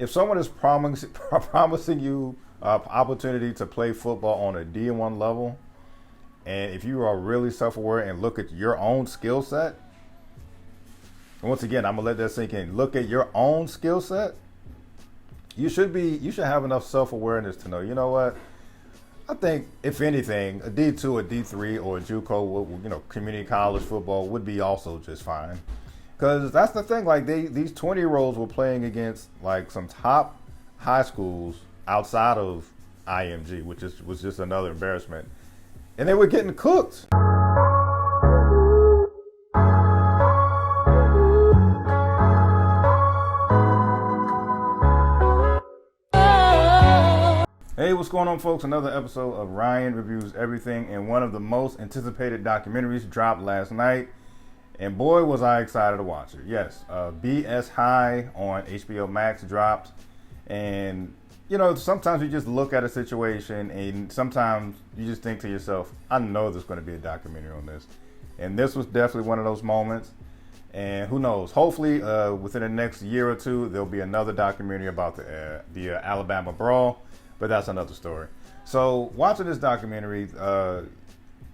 if someone is promising you opportunity to play football on a D1 level, and if you are really self-aware and look at your own skill set, and once again, I'm gonna let that sink in. Look at your own skill set. You should have enough self-awareness to know, you know what? I think if anything, a D2, a D3, or a JUCO, community college football would be also just fine. Because that's the thing, like these 20-year-olds were playing against like some top high schools outside of IMG, which was just another embarrassment. And they were getting cooked. Hey, what's going on, folks? Another episode of Ryan Reviews Everything, and one of the most anticipated documentaries dropped last night. And boy, was I excited to watch it. Yes, BS High on HBO Max dropped. And, sometimes you just look at a situation and sometimes you just think to yourself, I know there's going to be a documentary on this. And this was definitely one of those moments. And who knows, hopefully within the next year or two, there'll be another documentary about the Alabama brawl. But that's another story. So watching this documentary,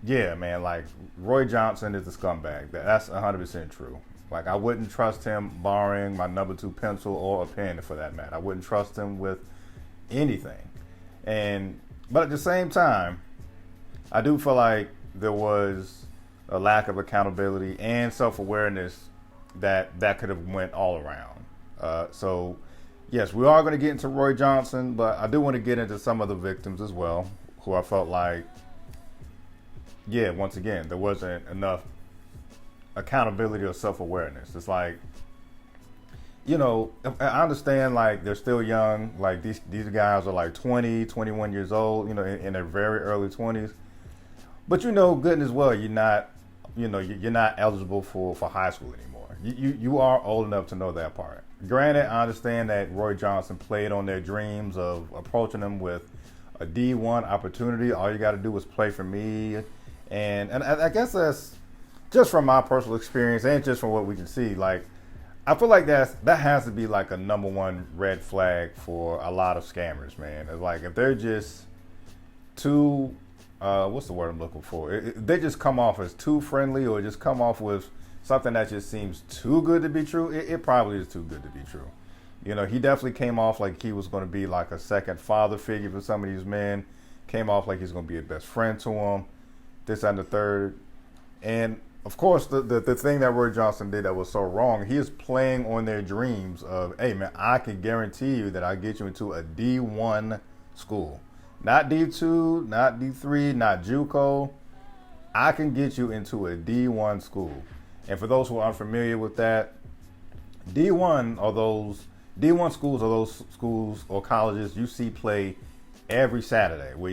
yeah, man, like Roy Johnson is a scumbag. That's 100% true. Like, I wouldn't trust him borrowing my number 2 pencil or a pen, for that matter. I wouldn't trust him with anything. But at the same time, I do feel like there was a lack of accountability and self-awareness that could have went all around. So yes, we are going to get into Roy Johnson, but I do want to get into some of the victims as well, who I felt like, yeah, once again, there wasn't enough accountability or self-awareness. It's like, I understand, like, they're still young. Like, these guys are like 20, 21 years old, in their very early 20s. But good and as well, you're not eligible for high school anymore. You are old enough to know that part. Granted, I understand that Roy Johnson played on their dreams of approaching them with a D1 opportunity. All you got to do is play for me. And I guess that's just from my personal experience and just from what we can see. Like, I feel like that has to be like a number one red flag for a lot of scammers, man. It's like if they're just too, what's the word I'm looking for? They just come off as too friendly or just come off with something that just seems too good to be true. It probably is too good to be true. He definitely came off like he was going to be like a second father figure for some of these men. Came off like he's going to be a best friend to them. This and the third. And of course, the thing that Roy Johnson did that was so wrong, he is playing on their dreams of, hey man, I can guarantee you that I get you into a D1 school. Not D2, not D3, not JUCO. I can get you into a D1 school. And for those who are unfamiliar with that, D1 schools are those schools or colleges you see play every Saturday, where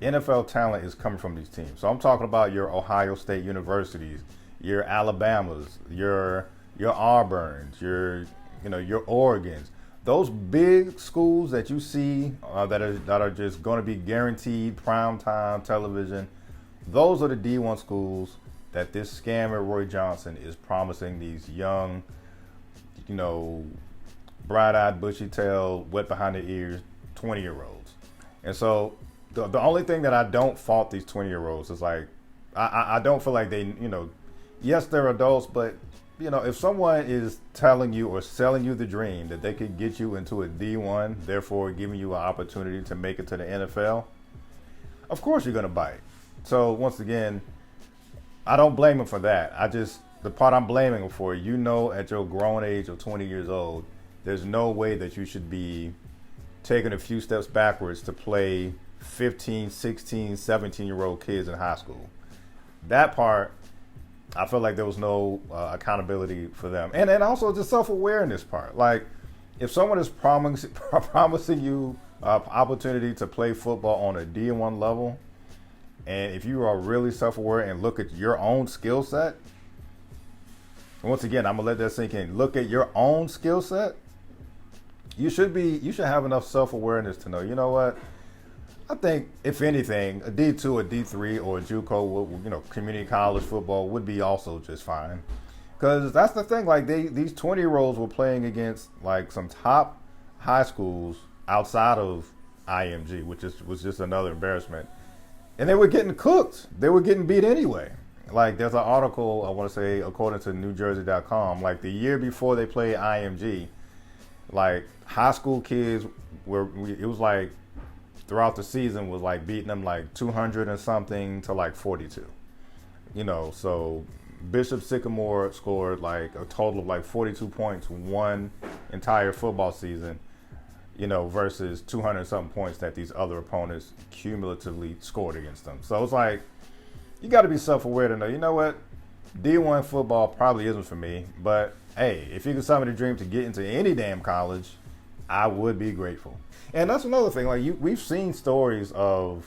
NFL talent is coming from these teams. So I'm talking about your Ohio State universities, your Alabamas, your Auburns, your Oregons. Those big schools that you see that are just going to be guaranteed primetime television. Those are the D1 schools that this scammer Roy Johnson is promising these young, bright-eyed, bushy-tailed, wet behind the ears 20-year-olds. And so the only thing that I don't fault these 20-year-olds is like, I don't feel like they, yes, they're adults, but if someone is telling you or selling you the dream that they could get you into a D1, therefore giving you an opportunity to make it to the NFL, of course you're going to bite. So once again, I don't blame him for that. The part I'm blaming him for, at your grown age of 20 years old, there's no way that you should be taking a few steps backwards to play 15, 16, 17-year-old kids in high school. That part, I feel like there was no accountability for them. And also the self-awareness part. Like, if someone is promising you opportunity to play football on a D1 level, and if you are really self-aware and look at your own skill set, and once again, I'm gonna let that sink in. Look at your own skill set. You should have enough self-awareness to know, you know what? I think if anything, a D2, a D3, or a JUCO, community college football would be also just fine. Because that's the thing, like these 20-year-olds were playing against like some top high schools outside of IMG, which was just another embarrassment. And they were getting cooked. They were getting beat anyway. Like, there's an article, I want to say, according to NewJersey.com, like the year before they played IMG, like high school kids it was like throughout the season was like beating them like 200 and something to like 42. So Bishop Sycamore scored like a total of like 42 points one entire football season, versus 200 something points that these other opponents cumulatively scored against them. So it's like, you got to be self-aware to know, you know what, D1 football probably isn't for me, but hey, if you can somebody dream to get into any damn college, I would be grateful. And that's another thing, like we've seen stories of,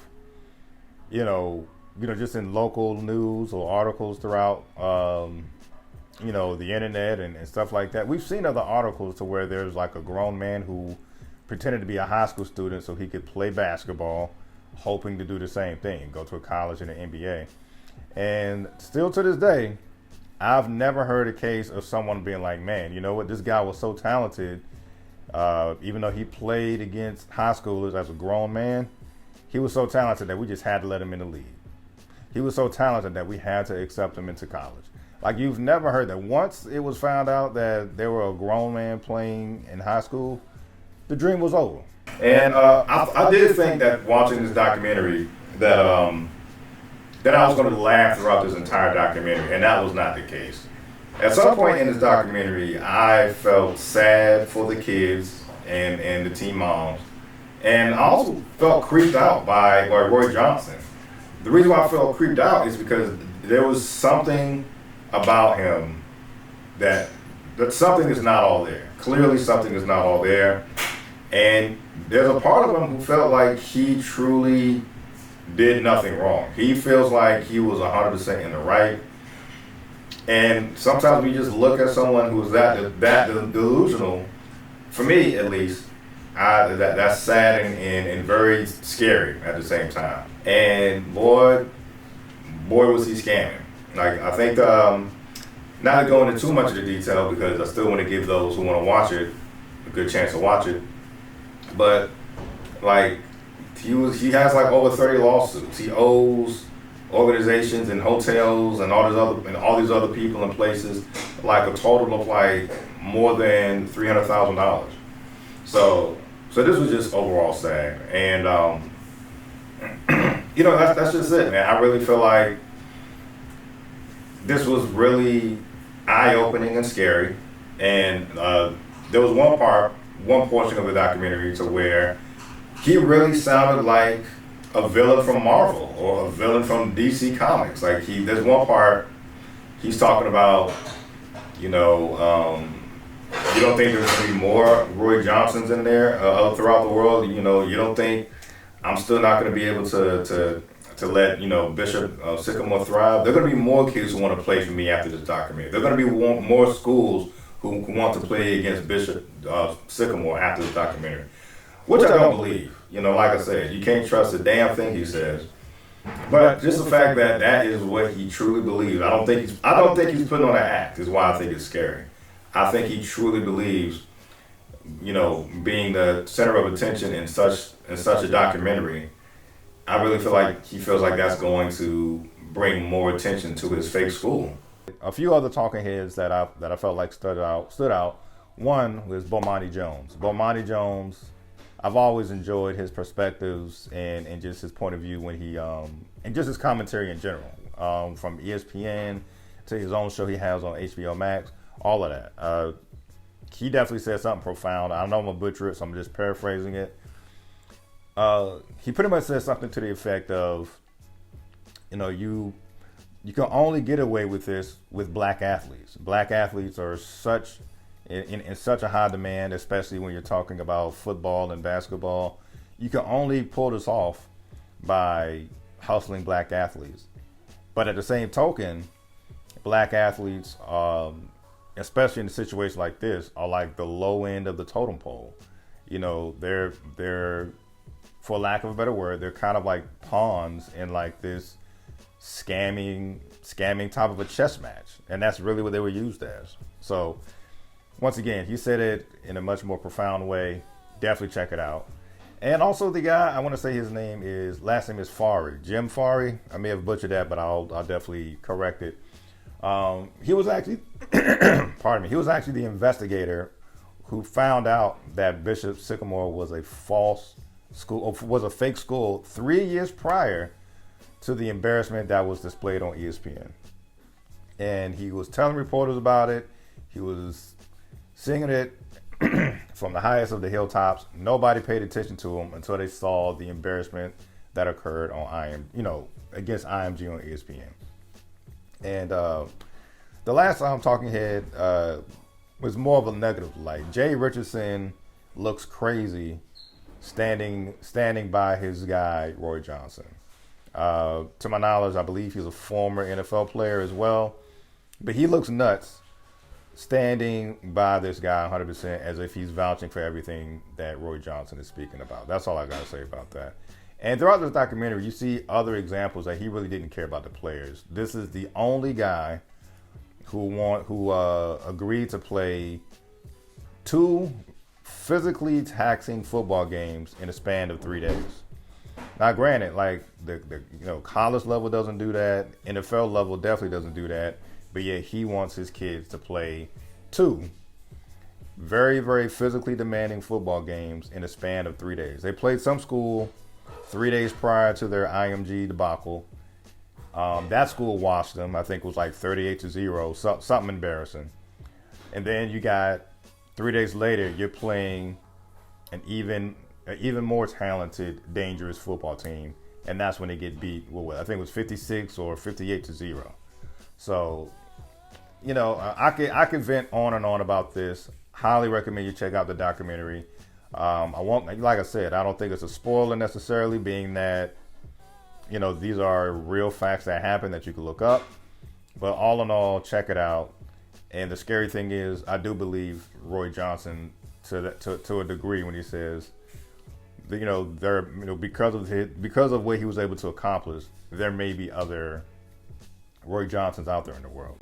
just in local news or articles throughout, the internet and stuff like that. We've seen other articles to where there's like a grown man who pretended to be a high school student so he could play basketball, hoping to do the same thing, go to a college in the NBA. And still to this day, I've never heard a case of someone being like, man, you know what, this guy was so talented, even though he played against high schoolers as a grown man, he was so talented that we just had to let him in the league. He was so talented that we had to accept him into college. Like, you've never heard that. Once it was found out that there were a grown man playing in high school, the dream was over. And I did think that watching this documentary that I was going to laugh throughout this entire documentary, and that was not the case. At some point in this documentary, I felt sad for the kids and the teen moms, and I also felt creeped out by Roy Johnson. The reason why I felt creeped out is because there was something about him that something is not all there. Clearly something is not all there. And there's a part of him who felt like he truly did nothing wrong. He feels like he was 100% in the right. And sometimes we just look at someone who's that delusional, for me at least, that's sad and very scary at the same time. And boy was he scamming. Like, I think, not to go into too much of the detail because I still want to give those who want to watch it a good chance to watch it. But like, he has like over 30 lawsuits. He owes organizations and hotels and all these other people and places like a total of like more than $300,000. So this was just overall sad. And that's just it, man. I really feel like this was really eye-opening and scary. And there was one portion of the documentary to where he really sounded like a villain from Marvel or a villain from DC Comics. Like, there's one part he's talking about, you don't think there's going to be more Roy Johnsons in there throughout the world. You don't think I'm still not going to be able to let Bishop Sycamore thrive. There are going to be more kids who want to play for me after this documentary. There are going to be more schools who want to play against Bishop Sycamore after this documentary, which I don't believe. Like I said, you can't trust a damn thing he says. But just the fact that is what he truly believes. I don't think he's putting on an act is why I think it's scary. I think he truly believes, being the center of attention in such a documentary. I really feel like he feels like that's going to bring more attention to his fake school. A few other talking heads that I felt like stood out. One was Bomani Jones. Bomani Jones, I've always enjoyed his perspectives and just his point of view when he and just his commentary in general, from ESPN to his own show he has on HBO Max, all of that. He definitely said something profound. I know I'm gonna butcher it, so I'm just paraphrasing it. He pretty much said something to the effect of, you can only get away with this with black athletes. Black athletes are in such a high demand, especially when you're talking about football and basketball. You can only pull this off by hustling black athletes. But at the same token, black athletes, especially in a situation like this, are like the low end of the totem pole. They're for lack of a better word, they're kind of like pawns in like this scamming type of a chess match. And that's really what they were used as. So once again, he said it in a much more profound way. definitely check it out. And also the guy, I want to say his last name is Fari, Jim Fari. I may have butchered that, but I'll definitely correct it. He was actually, pardon me, he was actually the investigator who found out that Bishop Sycamore was a fake school 3 years prior to the embarrassment that was displayed on ESPN. And he was telling reporters about it. He was singing it from the highest of the hilltops. Nobody paid attention to him until they saw the embarrassment that occurred on against IMG on ESPN. And the last talking head was more of a negative light. Jay Richardson looks crazy standing by his guy Roy Johnson. To my knowledge, I believe he's a former NFL player as well, but he looks nuts standing by this guy 100% as if he's vouching for everything that Roy Johnson is speaking about. That's all I got to say about that. And throughout this documentary, you see other examples that he really didn't care about the players. This is the only guy who agreed to play 2 physically taxing football games in a span of 3 days. Now, granted, like the college level doesn't do that, NFL level definitely doesn't do that, but yet he wants his kids to play 2 very, very physically demanding football games in a span of 3 days. They played some school 3 days prior to their IMG debacle. That school washed them. I think it was like 38-0, something embarrassing. And then you got 3 days later, you're playing an even more talented, dangerous football team, and that's when they get beat. I think it was 56 or 58-0. So, I could vent on and on about this. Highly recommend you check out the documentary. Like I said, I don't think it's a spoiler necessarily, being that these are real facts that happen that you can look up. But all in all, check it out. And the scary thing is, I do believe Roy Johnson to a degree when he says, because of what he was able to accomplish, there may be other Roy Johnsons out there in the world.